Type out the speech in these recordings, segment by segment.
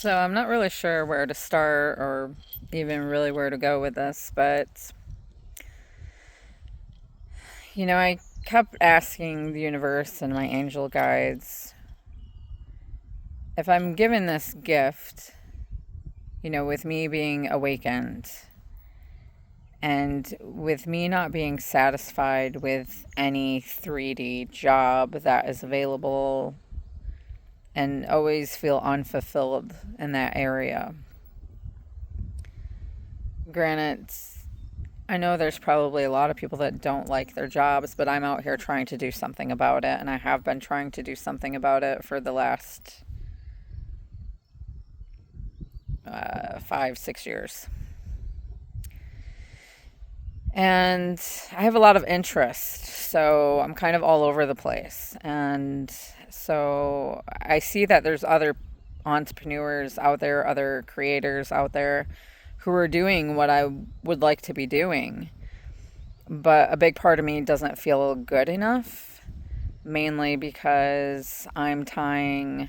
So I'm not really sure where to start or even really where to go with this, but I kept asking the universe and my angel guides if I'm given this gift, with me being awakened and with me not being satisfied with any 3D job that is available and always feel unfulfilled in that area. Granted, I know there's probably a lot of people that don't like their jobs, but I'm out here trying to do something about it, and I have been trying to do something about it for the last 5, 6 years. And I have a lot of interest, so I'm kind of all over the place. And so I see that there's other entrepreneurs out there, other creators out there who are doing what I would like to be doing. But a big part of me doesn't feel good enough, mainly because I'm tying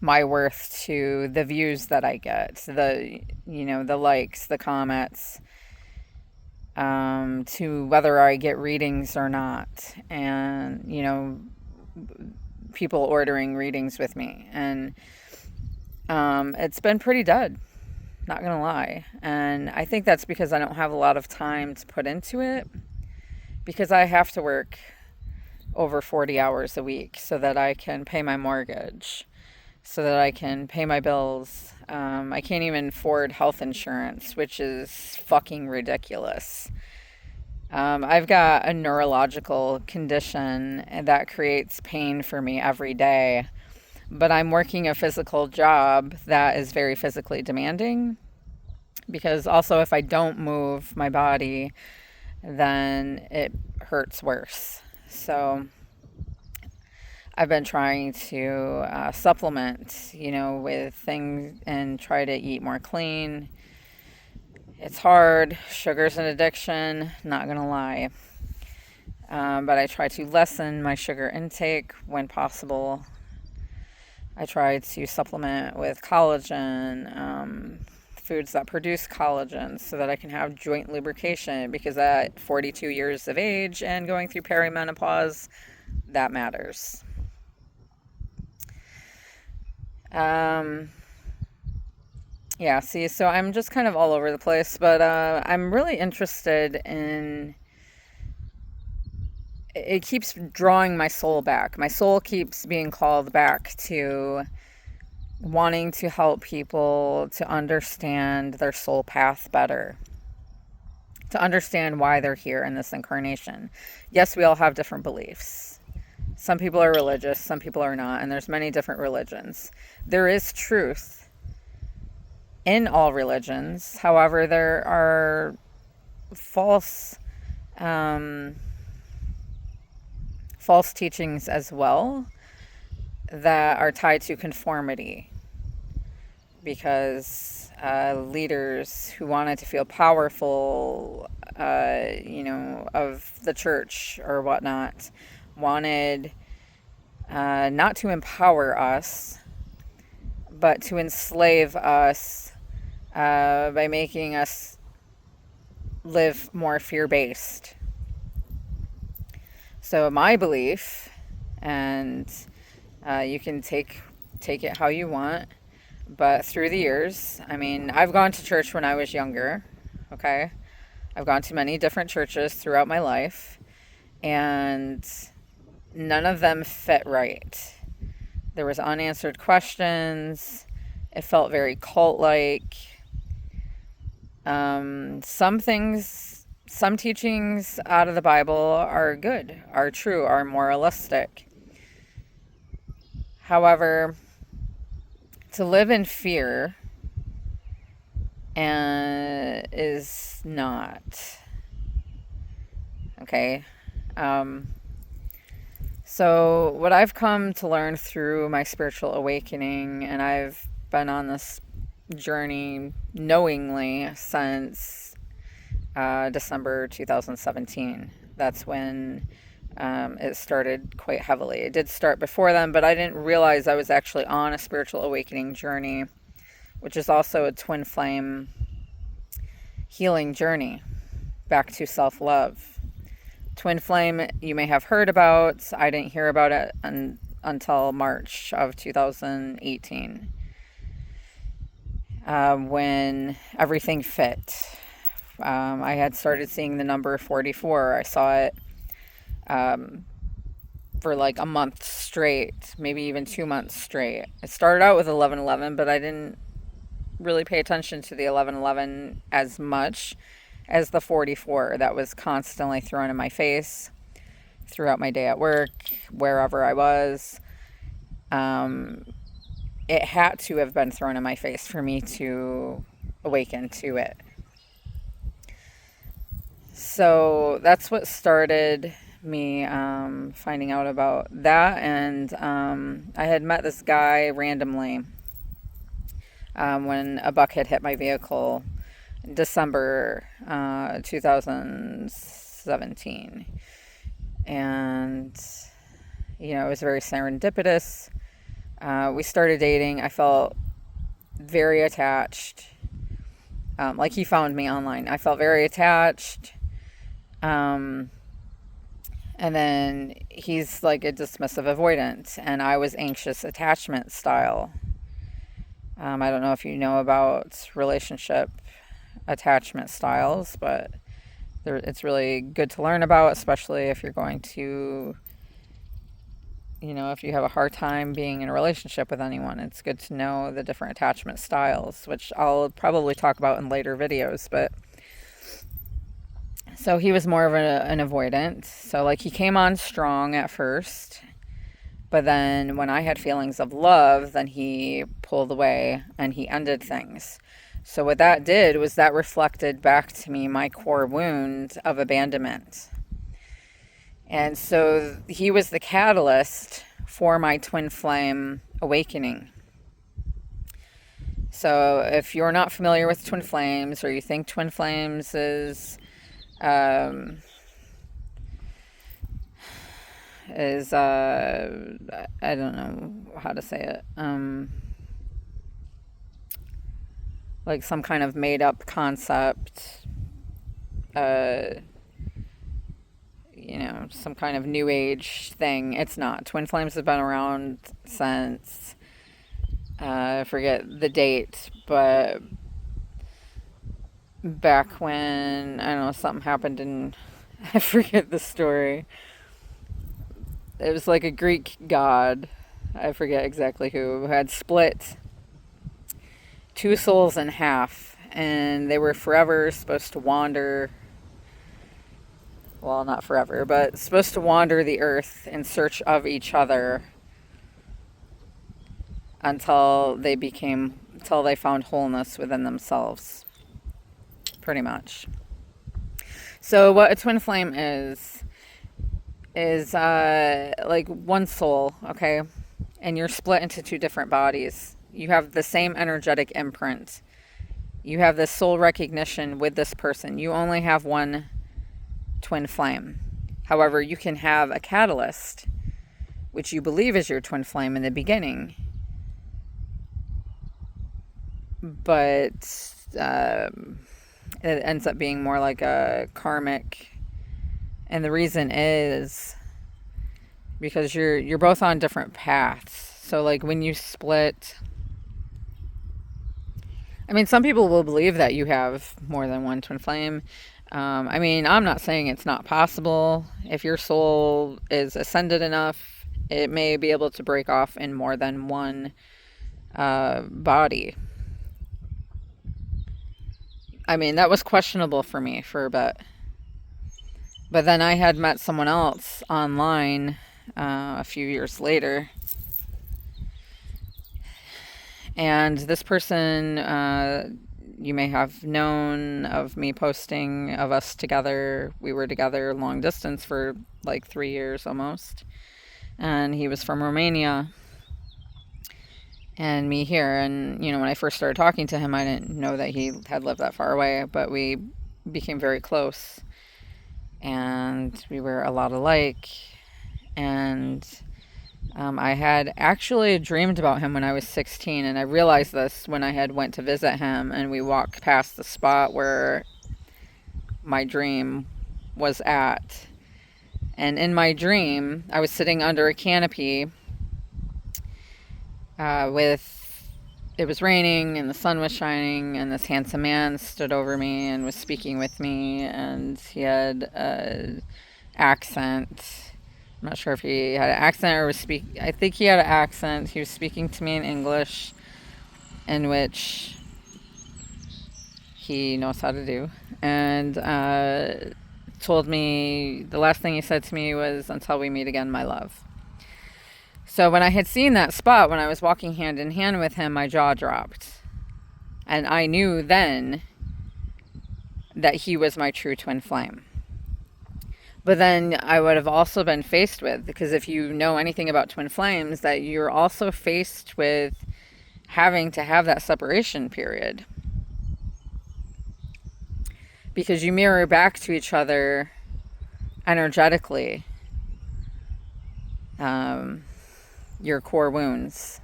my worth to the views that I get, the likes, the comments, to whether I get readings or not, and, people ordering readings with me. And it's been pretty dead, not gonna lie. And I think that's because I don't have a lot of time to put into it, because I have to work over 40 hours a week so that I can pay my mortgage, so that I can pay my bills. I can't even afford health insurance, which is fucking ridiculous. I've got a neurological condition that creates pain for me every day, but I'm working a physical job that is very physically demanding, because also if I don't move my body, then it hurts worse. So I've been trying to supplement, with things and try to eat more clean. It's hard. Sugar's an addiction, not gonna lie. But I try to lessen my sugar intake when possible. I try to supplement with collagen, foods that produce collagen, so that I can have joint lubrication, because at 42 years of age and going through perimenopause, that matters. Um, yeah, see, so I'm just kind of all over the place, but I'm really interested in. It keeps drawing my soul back. My soul keeps being called back to wanting to help people to understand their soul path better, to understand why they're here in this incarnation. Yes, we all have different beliefs. Some people are religious, some people are not, and there's many different religions. There is truth in all religions. However, there are false um, false teachings as well that are tied to conformity, because leaders who wanted to feel powerful, of the church or whatnot, wanted not to empower us, but to enslave us by making us live more fear based. So my belief, and you can take it how you want, but through the years, I mean, I've gone to church when I was younger. Okay, I've gone to many different churches throughout my life, and none of them fit right. There was unanswered questions. It felt very cult-like. Some teachings out of the Bible are good, are true, are moralistic. However, to live in fear is not. Okay? So, what I've come to learn through my spiritual awakening, and I've been on this journey knowingly since December 2017. That's when it started quite heavily. It did start before then, but I didn't realize I was actually on a spiritual awakening journey, which is also a twin flame healing journey back to self-love. Twin flame, you may have heard about. I didn't hear about it until March of 2018, when everything fit. I had started seeing the number 44. I saw it for like a month straight, maybe even 2 months straight. It started out with 1111, but I didn't really pay attention to the 1111 as much as the 44 that was constantly thrown in my face throughout my day at work, wherever I was. It had to have been thrown in my face for me to awaken to it. So that's what started me finding out about that. And I had met this guy randomly when a buck had hit my vehicle in December 2017. And, you know, it was very serendipitous. We started dating. I felt very attached. Like he found me online. I felt very attached. And then he's like a dismissive avoidant, and I was anxious attachment style. I don't know if you know about relationship attachment styles, but it's really good to learn about, especially if you're going to, you know, if you have a hard time being in a relationship with anyone. It's good to know the different attachment styles, which I'll probably talk about in later videos. But so he was more of an avoidant. So like he came on strong at first, but then when I had feelings of love, then he pulled away and he ended things. So what that did was that reflected back to me my core wound of abandonment. And so he was the catalyst for my twin flame awakening. So if you're not familiar with twin flames, or you think twin flames is I don't know how to say it, like some kind of made up concept, you know, some kind of new age thing. It's not. Twin flames have been around since, I forget the date, but back when, I don't know, something happened in, I forget the story. It was like a Greek god, I forget exactly who had split two souls in half, and they were forever supposed to wander, well, not forever, but supposed to wander the earth in search of each other until they found wholeness within themselves, pretty much. So what a twin flame is like one soul, okay? And you're split into two different bodies. You have the same energetic imprint. You have this soul recognition with this person. You only have one twin flame. However, you can have a catalyst, which you believe is your twin flame in the beginning. But it ends up being more like a karmic. And the reason is because you're both on different paths. So like when you split, I mean, some people will believe that you have more than one twin flame. I mean, I'm not saying it's not possible. If your soul is ascended enough, it may be able to break off in more than one body. I mean, that was questionable for me for a bit. But then I had met someone else online a few years later. And this person, you may have known of me posting of us together. We were together long distance for like 3 years almost. And he was from Romania. And me here. And, you know, when I first started talking to him, I didn't know that he had lived that far away. But we became very close. and we were a lot alike. And I had actually dreamed about him when I was 16, and I realized this when I had went to visit him, and we walked past the spot where my dream was at. And in my dream, I was sitting under a canopy it was raining and the sun was shining, and this handsome man stood over me and was speaking with me, and he had an accent. I'm not sure if he had an accent or I think he had an accent. He was speaking to me in English, in which he knows how to do, and told me, the last thing he said to me was, "Until we meet again, my love." So when I had seen that spot, when I was walking hand in hand with him, my jaw dropped. And I knew then that he was my true twin flame. But then I would have also been faced with, because if you know anything about twin flames, that you're also faced with having to have that separation period. Because you mirror back to each other energetically. Your core wounds,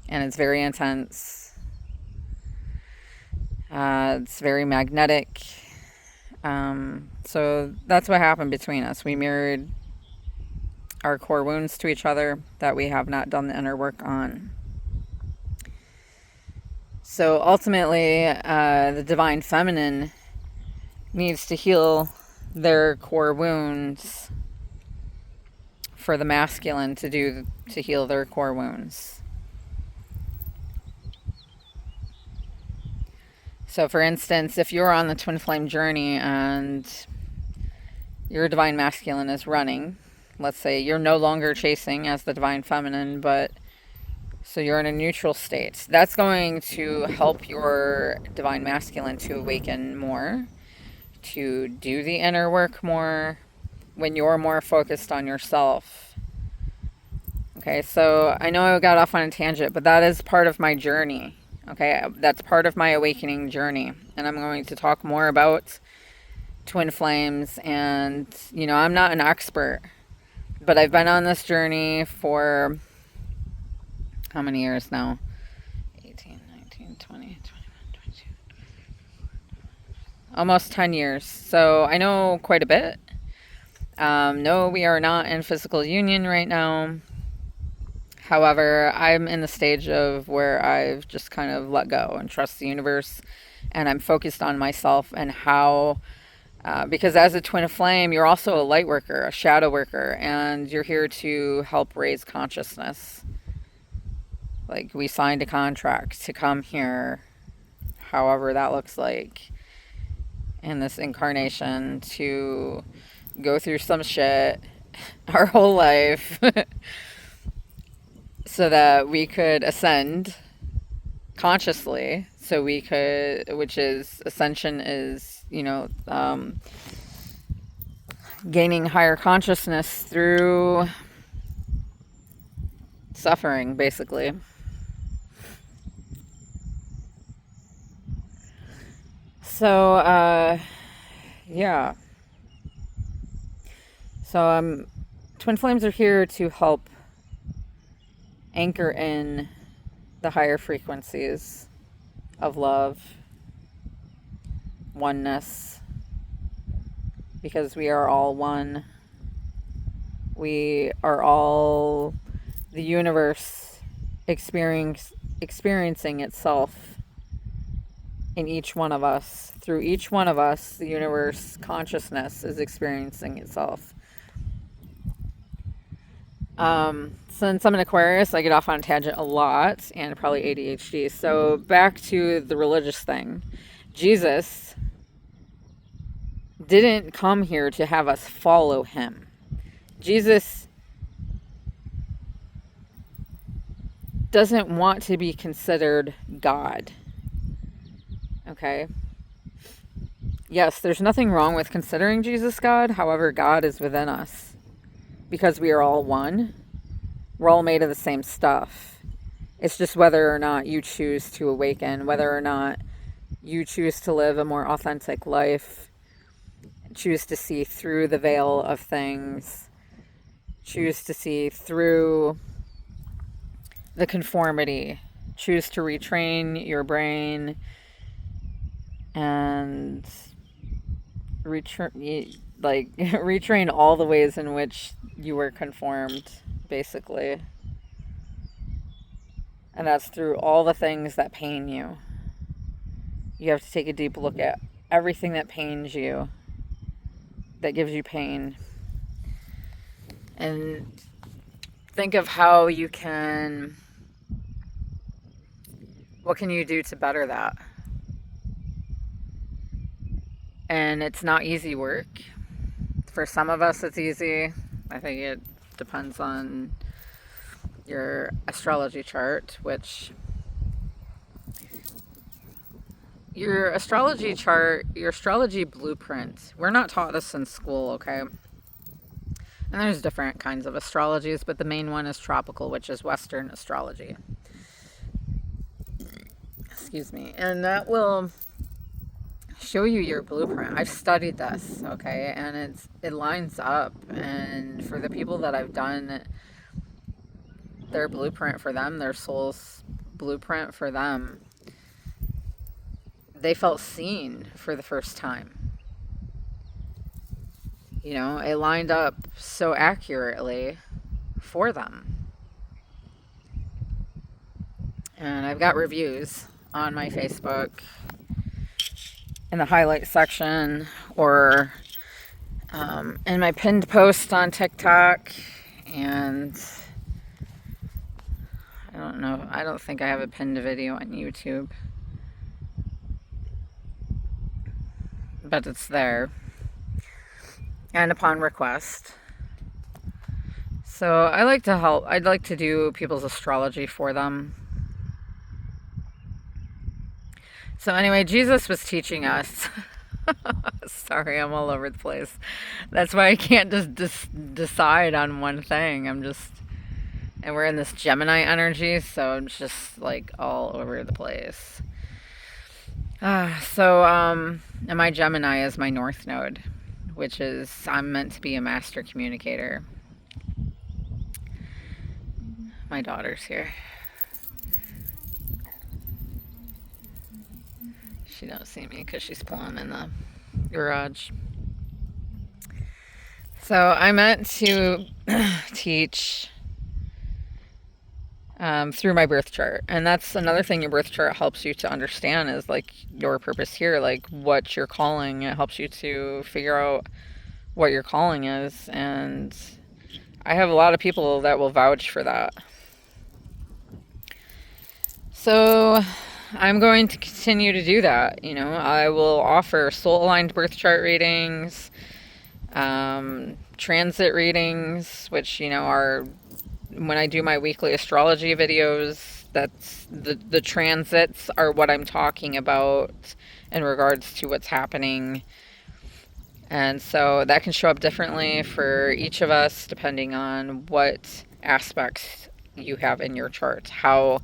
and it's very intense. It's very magnetic. So that's what happened between us. We mirrored our core wounds to each other that we have not done the inner work on. So ultimately, the divine feminine needs to heal their core wounds for the masculine to heal their core wounds. So for instance, if you're on the twin flame journey and your divine masculine is running, let's say you're no longer chasing as the divine feminine, but so you're in a neutral state, that's going to help your divine masculine to awaken more, to do the inner work more, when you're more focused on yourself. Okay, so I know I got off on a tangent, but that is part of my journey. Okay, that's part of my awakening journey. And I'm going to talk more about twin flames. And, I'm not an expert, but I've been on this journey for how many years now? 18, 19, 20, 21, 22. Almost 10 years. So I know quite a bit. No, we are not in physical union right now. However, I'm in the stage of where I've just kind of let go and trust the universe, and I'm focused on myself and how, because as a twin flame, you're also a light worker, a shadow worker, and you're here to help raise consciousness. Like, we signed a contract to come here, however that looks like, in this incarnation, to go through some shit our whole life so that we could ascend consciously. So we could, which is, ascension is, gaining higher consciousness through suffering, basically. So, yeah. So, twin flames are here to help anchor in the higher frequencies of love, oneness, because we are all one. We are all the universe experiencing itself in each one of us. Through each one of us, the universe consciousness is experiencing itself. Since I'm an Aquarius, I get off on a tangent a lot, and probably ADHD. So back to the religious thing. Jesus didn't come here to have us follow him. Jesus doesn't want to be considered God. Okay? Yes, there's nothing wrong with considering Jesus God. However, God is within us. Because we are all one. We're all made of the same stuff. It's just whether or not you choose to awaken, whether or not you choose to live a more authentic life, choose to see through the veil of things, choose to see through the conformity, choose to retrain your brain and retrain all the ways in which you were conformed, basically. And that's through all the things that pain you. You have to take a deep look at everything that pains you, that gives you pain, and think of how you can, what can you do to better that? And it's not easy work. For some of us, it's easy. I think it depends on your astrology chart, which your astrology chart, your astrology blueprint, we're not taught this in school, okay? And there's different kinds of astrologies, but the main one is tropical, which is Western astrology. Excuse me. And that will show you your blueprint. I've studied this, okay? And it lines up. And for the people that I've done their blueprint for them, their soul's blueprint for them, they felt seen for the first time. You know, it lined up so accurately for them. And I've got reviews on my Facebook in the highlight section, or in my pinned post on TikTok. And I don't know, I don't think I have a pinned video on YouTube, but it's there. And upon request. So I like to help. I'd like to do people's astrology for them. So anyway, Jesus was teaching us. Sorry, I'm all over the place. That's why I can't just decide on one thing. And we're in this Gemini energy, so I'm just like all over the place. And my Gemini is my North Node, which is, I'm meant to be a master communicator. My daughter's here. She don't see me because she's pulling in the garage. So I meant to teach through my birth chart. And that's another thing your birth chart helps you to understand, is like your purpose here, like what you're calling. It helps you to figure out what your calling is. And I have a lot of people that will vouch for that. So I'm going to continue to do that. You know, I will offer soul aligned birth chart readings, transit readings, which, you know, are when I do my weekly astrology videos. That's the transits are what I'm talking about in regards to what's happening. And so that can show up differently for each of us depending on what aspects you have in your chart, how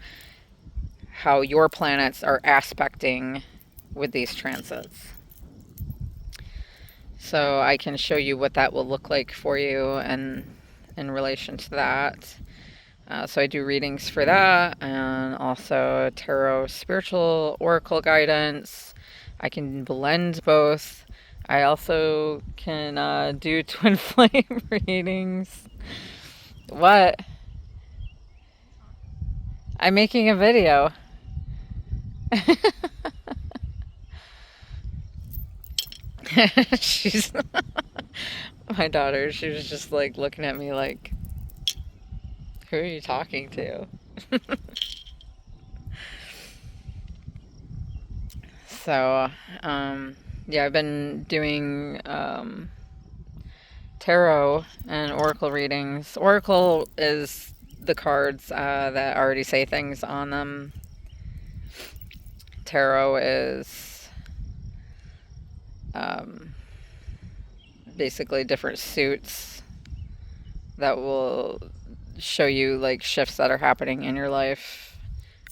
your planets are aspecting with these transits. So I can show you what that will look like for you and in relation to that. So I do readings for that, and also tarot, spiritual, oracle guidance. I can blend both. I also can do twin flame readings. What? I'm making a video. She's my daughter. She was just like looking at me like, who are you talking to? So, yeah, I've been doing tarot and oracle readings. Oracle is the cards that already say things on them. Tarot is basically different suits that will show you like shifts that are happening in your life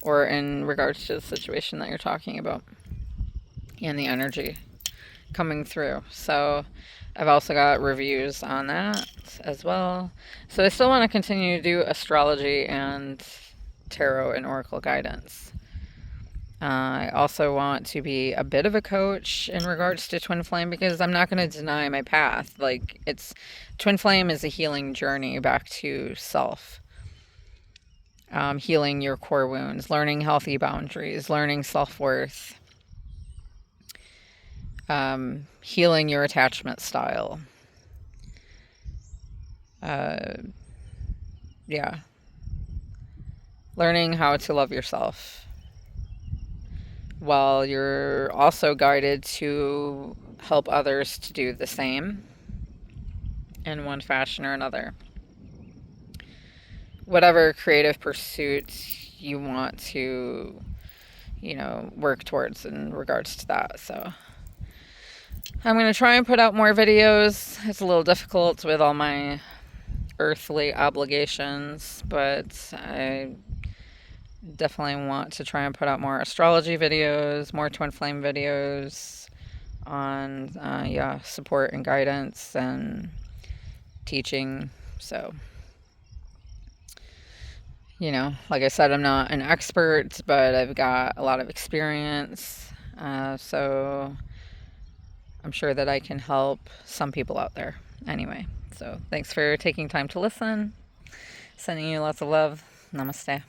or in regards to the situation that you're talking about and the energy coming through. So I've also got reviews on that as well. So I still want to continue to do astrology and tarot and oracle guidance. I also want to be a bit of a coach in regards to Twin Flame, because I'm not going to deny my path. Like, it's Twin Flame is a healing journey back to self. Healing your core wounds, learning healthy boundaries, learning self-worth, healing your attachment style. Yeah. Learning how to love yourself, while you're also guided to help others to do the same in one fashion or another. Whatever creative pursuits you want to, work towards in regards to that. So I'm going to try and put out more videos. It's a little difficult with all my earthly obligations, but I definitely want to try and put out more astrology videos, more Twin Flame videos on, support and guidance and teaching. So, like I said, I'm not an expert, but I've got a lot of experience. So I'm sure that I can help some people out there. Anyway, so thanks for taking time to listen. Sending you lots of love. Namaste.